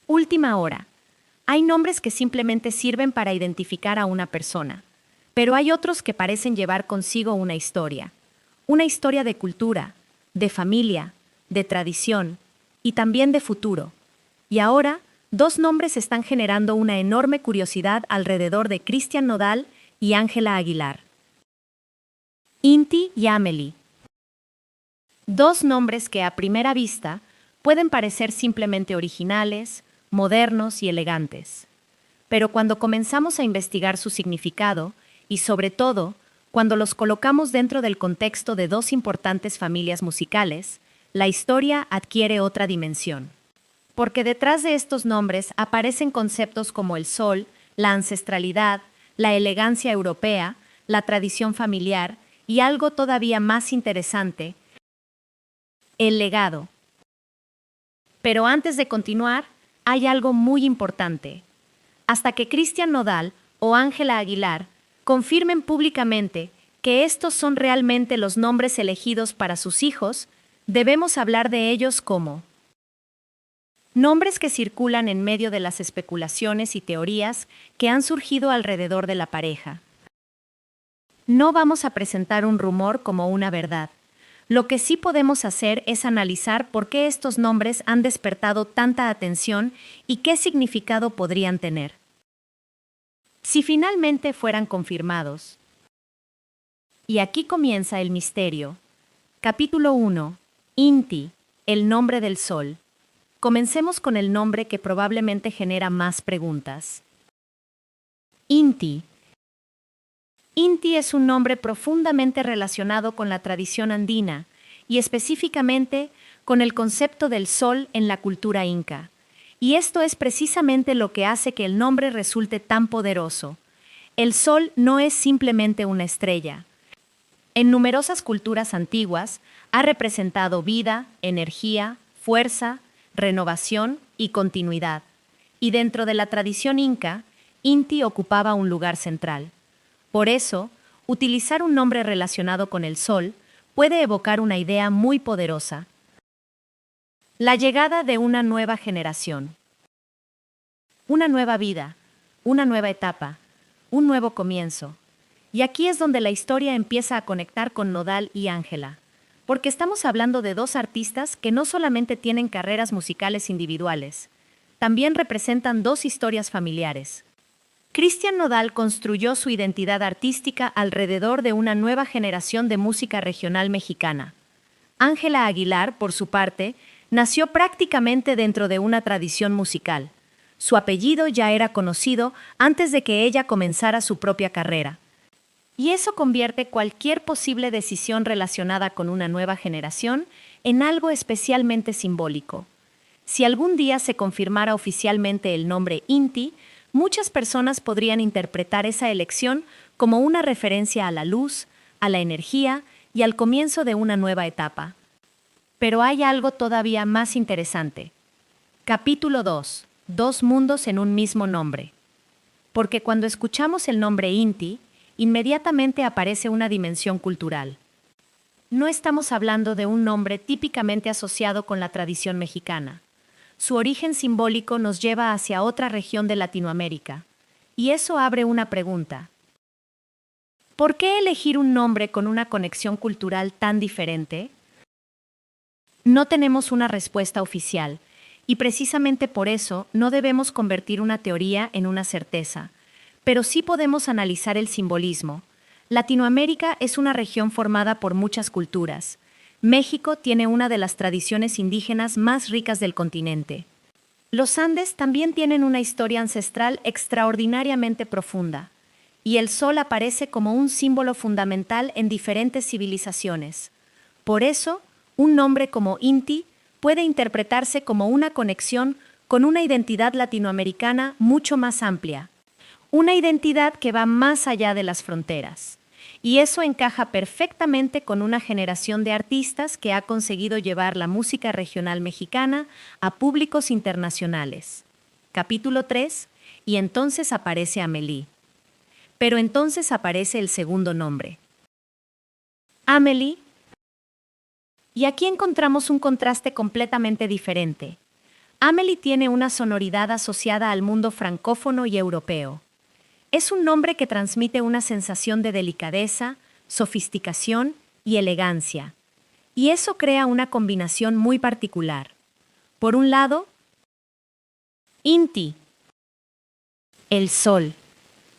Última hora. Hay nombres que simplemente sirven para identificar a una persona, pero hay otros que parecen llevar consigo una historia de cultura, de familia, de tradición y también de futuro. Y ahora, dos nombres están generando una enorme curiosidad alrededor de Cristian Nodal y Ángela Aguilar. Inti y Amelie. Dos nombres que a primera vista pueden parecer simplemente originales, modernos y elegantes. Pero cuando comenzamos a investigar su significado, y sobre todo, cuando los colocamos dentro del contexto de dos importantes familias musicales, la historia adquiere otra dimensión. Porque detrás de estos nombres aparecen conceptos como el sol, la ancestralidad, la elegancia europea, la tradición familiar y algo todavía más interesante, el legado. Pero antes de continuar, hay algo muy importante. Hasta que Cristian Nodal o Ángela Aguilar confirmen públicamente que estos son realmente los nombres elegidos para sus hijos, debemos hablar de ellos como nombres que circulan en medio de las especulaciones y teorías que han surgido alrededor de la pareja. No vamos a presentar un rumor como una verdad. Lo que sí podemos hacer es analizar por qué estos nombres han despertado tanta atención y qué significado podrían tener. Si finalmente fueran confirmados. Y aquí comienza el misterio. Capítulo 1. Inti, el nombre del sol. Comencemos con el nombre que probablemente genera más preguntas. Inti. Inti es un nombre profundamente relacionado con la tradición andina y específicamente con el concepto del sol en la cultura inca. Y esto es precisamente lo que hace que el nombre resulte tan poderoso. El sol no es simplemente una estrella. En numerosas culturas antiguas ha representado vida, energía, fuerza, renovación y continuidad. Y dentro de la tradición inca, Inti ocupaba un lugar central. Por eso, utilizar un nombre relacionado con el sol puede evocar una idea muy poderosa. La llegada de una nueva generación. Una nueva vida, una nueva etapa, un nuevo comienzo. Y aquí es donde la historia empieza a conectar con Nodal y Ángela, porque estamos hablando de dos artistas que no solamente tienen carreras musicales individuales, también representan dos historias familiares. Cristian Nodal construyó su identidad artística alrededor de una nueva generación de música regional mexicana. Ángela Aguilar, por su parte, nació prácticamente dentro de una tradición musical. Su apellido ya era conocido antes de que ella comenzara su propia carrera. Y eso convierte cualquier posible decisión relacionada con una nueva generación en algo especialmente simbólico. Si algún día se confirmara oficialmente el nombre Inti, muchas personas podrían interpretar esa elección como una referencia a la luz, a la energía y al comienzo de una nueva etapa. Pero hay algo todavía más interesante. Capítulo 2. Dos mundos en un mismo nombre. Porque cuando escuchamos el nombre Inti, inmediatamente aparece una dimensión cultural. No estamos hablando de un nombre típicamente asociado con la tradición mexicana. Su origen simbólico nos lleva hacia otra región de Latinoamérica. Y eso abre una pregunta. ¿Por qué elegir un nombre con una conexión cultural tan diferente? No tenemos una respuesta oficial, y precisamente por eso no debemos convertir una teoría en una certeza. Pero sí podemos analizar el simbolismo. Latinoamérica es una región formada por muchas culturas. México tiene una de las tradiciones indígenas más ricas del continente. Los Andes también tienen una historia ancestral extraordinariamente profunda, y el sol aparece como un símbolo fundamental en diferentes civilizaciones. Por eso, un nombre como Inti puede interpretarse como una conexión con una identidad latinoamericana mucho más amplia, una identidad que va más allá de las fronteras. Y eso encaja perfectamente con una generación de artistas que ha conseguido llevar la música regional mexicana a públicos internacionales. Capítulo 3. Y entonces aparece Amelie. Pero entonces aparece el segundo nombre. Amelie. Y aquí encontramos un contraste completamente diferente. Amélie tiene una sonoridad asociada al mundo francófono y europeo. Es un nombre que transmite una sensación de delicadeza, sofisticación y elegancia. Y eso crea una combinación muy particular. Por un lado, Inti, el sol,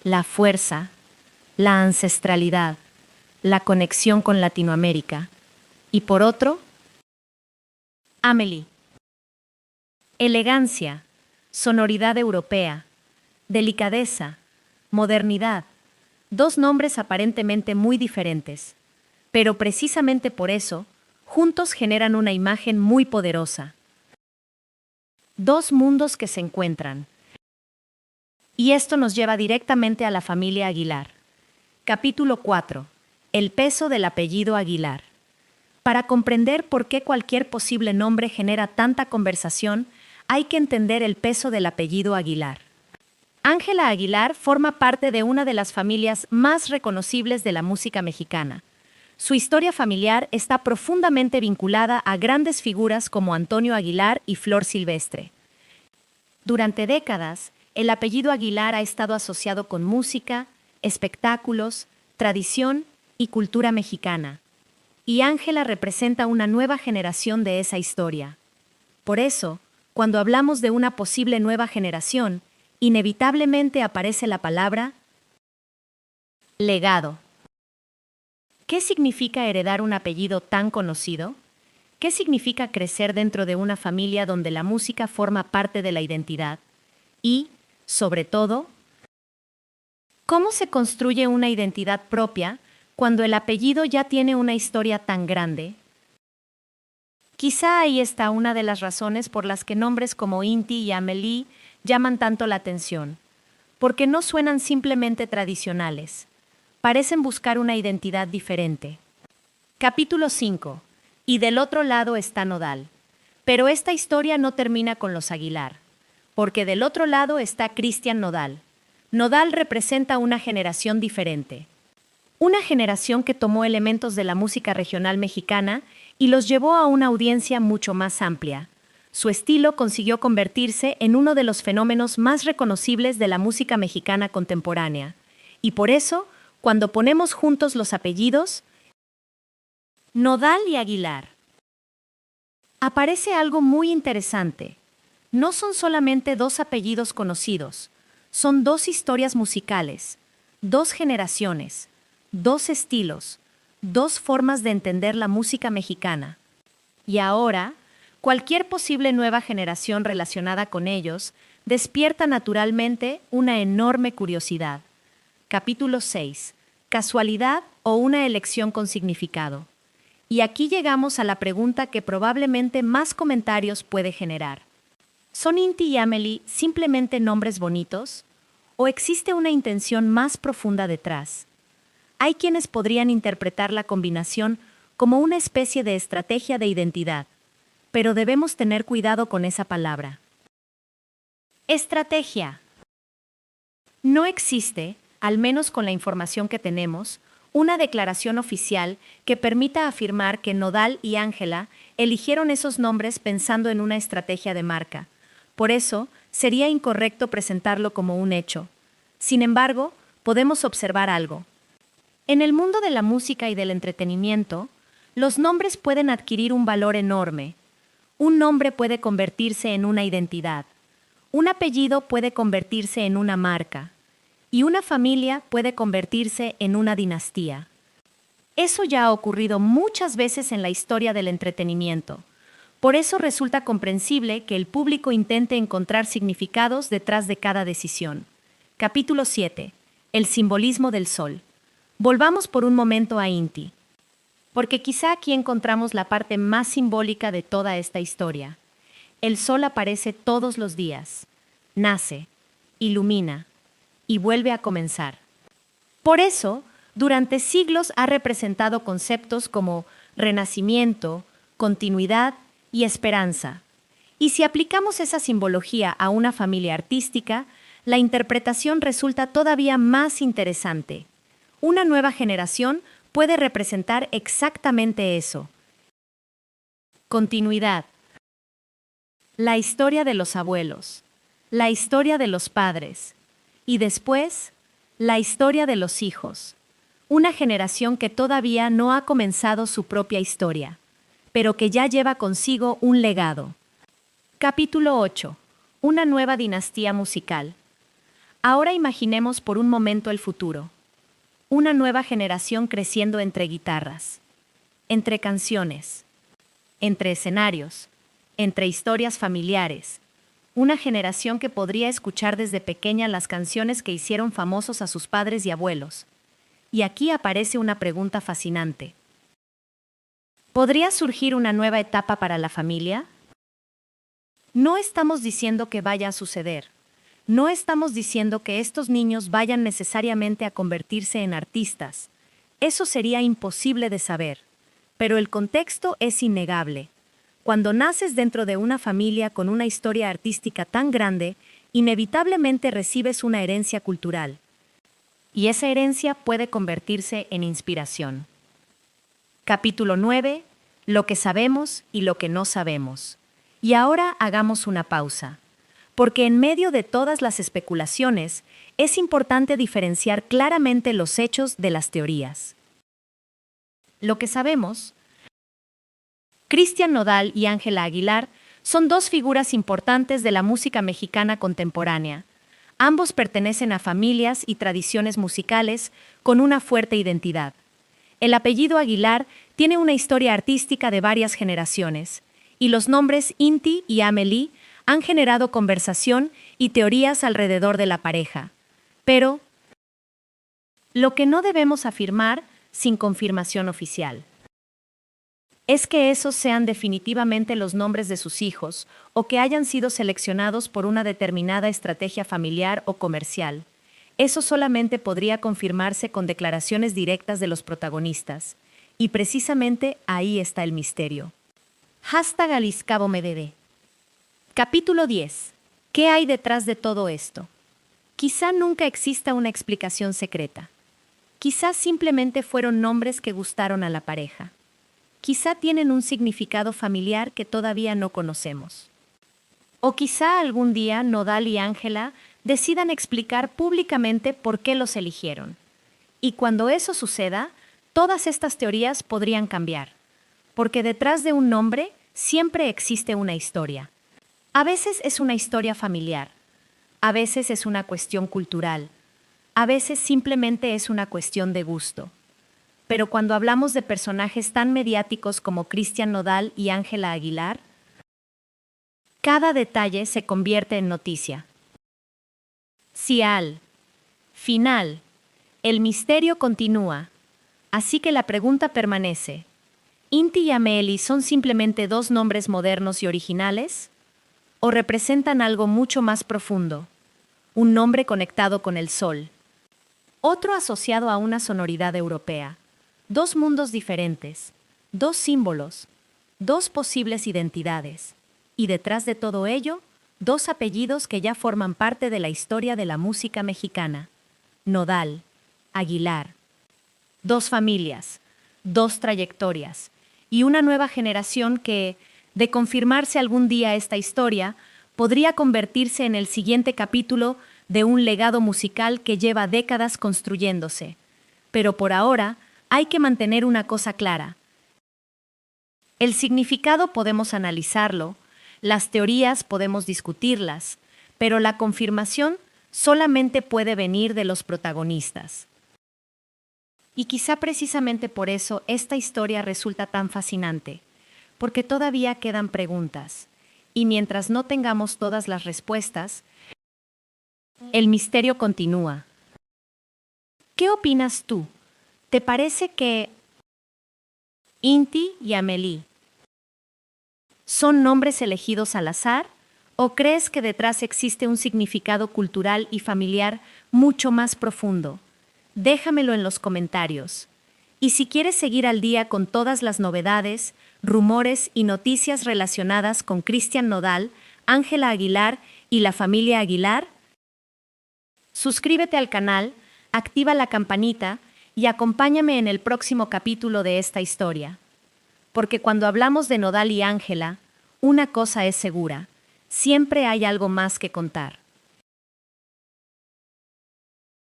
la fuerza, la ancestralidad, la conexión con Latinoamérica. Y por otro, Amélie, elegancia, sonoridad europea, delicadeza, modernidad. Dos nombres aparentemente muy diferentes, pero precisamente por eso, juntos generan una imagen muy poderosa. Dos mundos que se encuentran. Y esto nos lleva directamente a la familia Aguilar. Capítulo 4. El peso del apellido Aguilar. Para comprender por qué cualquier posible nombre genera tanta conversación, hay que entender el peso del apellido Aguilar. Ángela Aguilar forma parte de una de las familias más reconocibles de la música mexicana. Su historia familiar está profundamente vinculada a grandes figuras como Antonio Aguilar y Flor Silvestre. Durante décadas, el apellido Aguilar ha estado asociado con música, espectáculos, tradición y cultura mexicana. Y Ángela representa una nueva generación de esa historia. Por eso, cuando hablamos de una posible nueva generación, inevitablemente aparece la palabra legado. ¿Qué significa heredar un apellido tan conocido? ¿Qué significa crecer dentro de una familia donde la música forma parte de la identidad? Y, sobre todo, ¿cómo se construye una identidad propia cuando el apellido ya tiene una historia tan grande? Quizá ahí está una de las razones por las que nombres como Inti y Amélie llaman tanto la atención, porque no suenan simplemente tradicionales, parecen buscar una identidad diferente. Capítulo 5. Y del otro lado está Nodal. Pero esta historia no termina con los Aguilar, porque del otro lado está Cristian Nodal. Nodal representa una generación diferente. Una generación que tomó elementos de la música regional mexicana y los llevó a una audiencia mucho más amplia. Su estilo consiguió convertirse en uno de los fenómenos más reconocibles de la música mexicana contemporánea. Y por eso, cuando ponemos juntos los apellidos, Nodal y Aguilar, aparece algo muy interesante. No son solamente dos apellidos conocidos, son dos historias musicales, dos generaciones, dos estilos, dos formas de entender la música mexicana. Y ahora, cualquier posible nueva generación relacionada con ellos despierta naturalmente una enorme curiosidad. Capítulo 6. ¿Casualidad o una elección con significado? Y aquí llegamos a la pregunta que probablemente más comentarios puede generar. ¿Son Inti y Amélie simplemente nombres bonitos? ¿O existe una intención más profunda detrás? Hay quienes podrían interpretar la combinación como una especie de estrategia de identidad, pero debemos tener cuidado con esa palabra. Estrategia. No existe, al menos con la información que tenemos, una declaración oficial que permita afirmar que Nodal y Ángela eligieron esos nombres pensando en una estrategia de marca. Por eso, sería incorrecto presentarlo como un hecho. Sin embargo, podemos observar algo. En el mundo de la música y del entretenimiento, los nombres pueden adquirir un valor enorme. Un nombre puede convertirse en una identidad. Un apellido puede convertirse en una marca. Y una familia puede convertirse en una dinastía. Eso ya ha ocurrido muchas veces en la historia del entretenimiento. Por eso resulta comprensible que el público intente encontrar significados detrás de cada decisión. Capítulo 7. El simbolismo del sol. Volvamos por un momento a Inti, porque quizá aquí encontramos la parte más simbólica de toda esta historia. El sol aparece todos los días, nace, ilumina y vuelve a comenzar. Por eso, durante siglos ha representado conceptos como renacimiento, continuidad y esperanza. Y si aplicamos esa simbología a una familia artística, la interpretación resulta todavía más interesante. Una nueva generación puede representar exactamente eso. Continuidad. la historia de los abuelos, la historia de los padres y después, la historia de los hijos. Una generación que todavía no ha comenzado su propia historia, pero que ya lleva consigo un legado. Capítulo 8. Una nueva dinastía musical. Ahora imaginemos por un momento el futuro. Una nueva generación creciendo entre guitarras, entre canciones, entre escenarios, entre historias familiares. Una generación que podría escuchar desde pequeña las canciones que hicieron famosos a sus padres y abuelos. Y aquí aparece una pregunta fascinante. ¿Podría surgir una nueva etapa para la familia? No estamos diciendo que vaya a suceder. No estamos diciendo que estos niños vayan necesariamente a convertirse en artistas. Eso sería imposible de saber. Pero el contexto es innegable. Cuando naces dentro de una familia con una historia artística tan grande, inevitablemente recibes una herencia cultural. Y esa herencia puede convertirse en inspiración. Capítulo 9. Lo que sabemos y lo que no sabemos. Y ahora hagamos una pausa. Porque en medio de todas las especulaciones, es importante diferenciar claramente los hechos de las teorías. Lo que sabemos: Cristian Nodal y Ángela Aguilar son dos figuras importantes de la música mexicana contemporánea. Ambos pertenecen a familias y tradiciones musicales con una fuerte identidad. El apellido Aguilar tiene una historia artística de varias generaciones, y los nombres Inti y Amelie han generado conversación y teorías alrededor de la pareja. Pero lo que no debemos afirmar sin confirmación oficial es que esos sean definitivamente los nombres de sus hijos o que hayan sido seleccionados por una determinada estrategia familiar o comercial. Eso solamente podría confirmarse con declaraciones directas de los protagonistas. Y precisamente ahí está el misterio. #AliscaboMDD. Capítulo 10. ¿Qué hay detrás de todo esto? Quizá nunca exista una explicación secreta. Quizá simplemente fueron nombres que gustaron a la pareja. Quizá tienen un significado familiar que todavía no conocemos. O quizá algún día Nodal y Ángela decidan explicar públicamente por qué los eligieron. Y cuando eso suceda, todas estas teorías podrían cambiar. Porque detrás de un nombre siempre existe una historia. A veces es una historia familiar, a veces es una cuestión cultural, a veces simplemente es una cuestión de gusto. Pero cuando hablamos de personajes tan mediáticos como Cristian Nodal y Ángela Aguilar, cada detalle se convierte en noticia. Si al final el misterio continúa, así que la pregunta permanece: ¿Inti y Amelie son simplemente dos nombres modernos y originales? ¿O representan algo mucho más profundo? Un nombre conectado con el sol. Otro asociado a una sonoridad europea. Dos mundos diferentes. Dos símbolos. Dos posibles identidades. Y detrás de todo ello, dos apellidos que ya forman parte de la historia de la música mexicana. Nodal, Aguilar. Dos familias, dos trayectorias, y una nueva generación que, de confirmarse algún día esta historia, podría convertirse en el siguiente capítulo de un legado musical que lleva décadas construyéndose. Pero por ahora, hay que mantener una cosa clara. El significado podemos analizarlo, las teorías podemos discutirlas, pero la confirmación solamente puede venir de los protagonistas. Y quizá precisamente por eso esta historia resulta tan fascinante, porque todavía quedan preguntas, y mientras no tengamos todas las respuestas, el misterio continúa. ¿Qué opinas tú? ¿Te parece que Inti y Amelie son nombres elegidos al azar? ¿O crees que detrás existe un significado cultural y familiar mucho más profundo? Déjamelo en los comentarios. Y si quieres seguir al día con todas las novedades, rumores y noticias relacionadas con Cristian Nodal, Ángela Aguilar y la familia Aguilar, suscríbete al canal, activa la campanita y acompáñame en el próximo capítulo de esta historia. Porque cuando hablamos de Nodal y Ángela, una cosa es segura: Siempre hay algo más que contar.